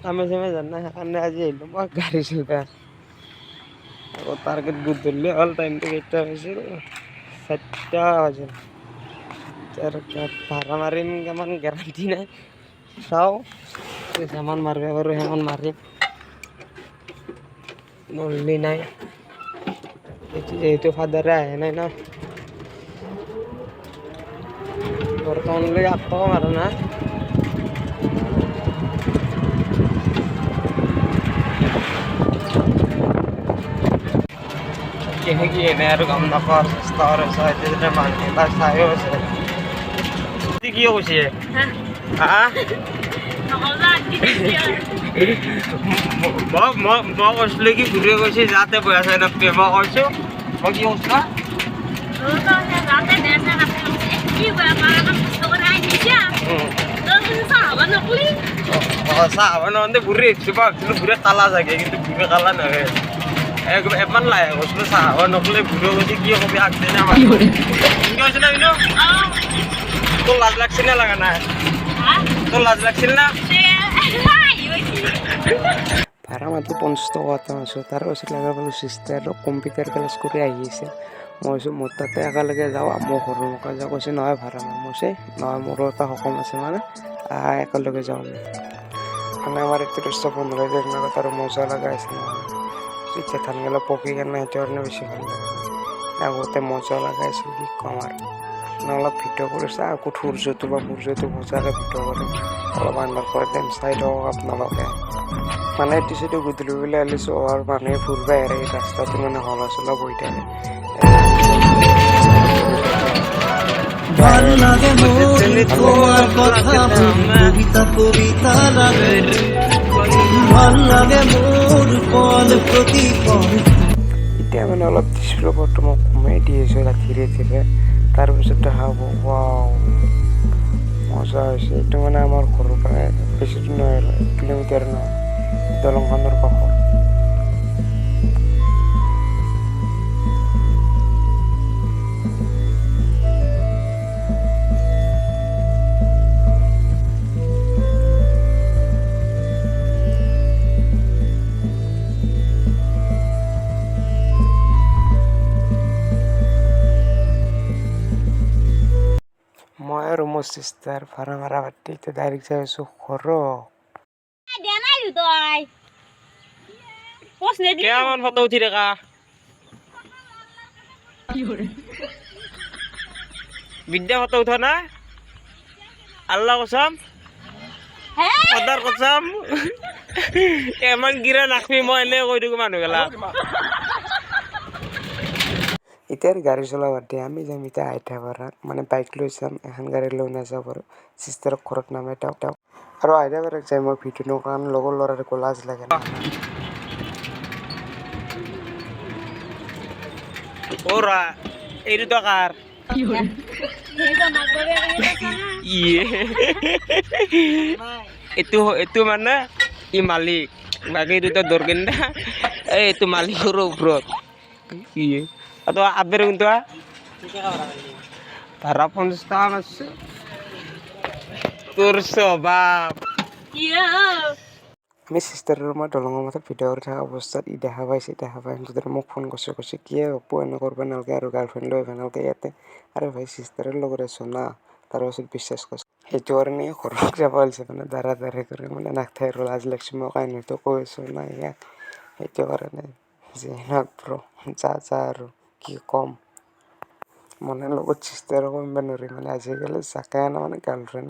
কামে চামে জান না সেইকাৰণে আজি আহিলোঁ মই গাড়ী চলাবা আকৌ টাৰ্গেট গধূলি হ'ল টাইমটো কেইটা হৈছিল 4টা বাজিল ভাড়া মাৰিম কিমান গেৰাণ্টি নাই চাওঁ যেমান মাৰিব পাৰোঁ সিমান মাৰিম নললি নাই যেহেতু ফাদাৰে আহে নাই ন বৰ্তমানলৈকে আকৌ মাৰা নাই কি এনে আৰু গম নাপাওঁ চেষ্টা কৰি চাই যেতিয়া মানুহবিলাক চাইও আছে কি কৈছে হা মই কৈছিলোঁ কি ঘূৰি গৈছে যাতে বৈ আছে মই কৈছোঁ মই কি কৈছোঁ চাহ হ'ব নহ'লে ঘূৰি আহিছোঁ ভাবছিলোঁ ঘূৰি কালা চাগে কিন্তু ঘূৰি কালা নহয় এমান লাহে কৈছিলোঁ চাহ হ'ব নকলে ঘূৰি গৈছে কি কবি আগদিনা আমাৰ কি কৈছে না কিন্তু তোৰ লাজ লাগছিল নে লগা নাই তোৰ লাজ লাগছিল না ভাড়া মাত্ৰ 50 টকা এটা আছোঁ তাৰ পাছত লগা পালোঁ চিষ্টাৰক কম্পিউটাৰ ক্লাছ কৰি আহি আছে মই কৈছোঁ মোৰ তাতে একেলগে যাওঁ মোৰ ঘৰৰ মুখত যাওঁ কৈছে নহয় ভাড়া মই কৈছে নহয় মোৰো এটা সকাম আছে মানে একেলগে যাওঁ মানে আমাৰ এইটো দৃশ্য 15 দিনৰ আগত আৰু মজা লগা আছে নহয় এতিয়া ধানগিলা পকি কেনে সেইটো কাৰণে বেছি ভাল লাগে আগতে মজা লগাইছিল কি ক'ম আৰু অলপ ভিডিঅ' কৰিছে আকৌ সূৰ্যটো মজাকৈ ভিডিঅ' কৰিম অলপ আন্ধাৰ কৰি দিম চাই থাকক আপোনালোকে মানে এইটো গধূলি বোলে আহিছোঁ আৰু মানুহে ফুৰিব আহে এই ৰাস্তাটো মানে হলা চলা বহি থাকে ভাল লাগে মোৰ তোমাৰ কথা কবিতা লাগে ভাল লাগে মোৰ পল প্ৰতি পল এতিয়া মানে অলপ দৃশ্যপটটো মই কমাই দি আছোঁ ধীৰে ধীৰে তাৰপিছত দেখা পাব ৱাও মজা হৈছে এইটো মানে আমাৰ ঘৰৰ পৰা বেছি দূৰ নহয় 1 কিলোমিটাৰ নহয় দলংখনৰ কাষত মই আৰু মোৰ চিষ্টাৰ ভাড়া মাৰা পাতি এতিয়া ডাইৰেক্ট যাই আছোঁ ঘৰত কেমান ফটো উঠি থকা বিদ্যা ফটো উঠা না আল্লাহ কসম সদাৰ কসম এমান গিৰা নাখবি মই এনে কৈ দিওঁ মানুহগেলা এতিয়া গাড়ী চলাব দিয়ে আমি যাম এতিয়া আইঠাপাৰাত মানে বাইক লৈ যাম এখন গাড়ী লৈ নাযাব পাৰোঁ চিষ্টাৰক ঘৰত নামাই তেওঁক আৰু আইঠাপাৰাত যাই মই ভিডিঅ' কাৰণ লগৰ ল'ৰাৰ একো লাজ লাগে না ওৰা এইটো কাৰ এইটো মানে ই মালিক বাকী দুটা দৰকেন্দা এইটো মালিকৰ ওপৰত atau aber untuk para pengusaha masuk tursobab আমি চিষ্টাৰৰ মই দলঙৰ মাথাত ভিডিঅ' কৰি থকা অৱস্থাত দেখা পাইছে সিহঁতে মোক ফোন কৈছে কি হ'ব এনে কৰিব নালাগে আৰু গাৰ্লফ্ৰেণ্ড লৈ আহিব নালাগে ইয়াতে আৰু ভাই চিষ্টাৰৰ লগত আছোঁ না তাৰপাছত বিশ্বাস কৰিছে সেইটো কাৰণে ঘৰত যাব পাৰিছে মানে দাৰা কৰি মানে নাথাকে আৰু লাজ লাগিছে মই কাহিনীটো কৈছোঁ না ইয়াক সেইটো কাৰণে যে যা আৰু কি ক'ম মনে লগত চিষ্টাৰো কৰিব নোৱাৰি মানে আজিকালি জাকে মানে গাৰ্লফ্ৰেণ্ড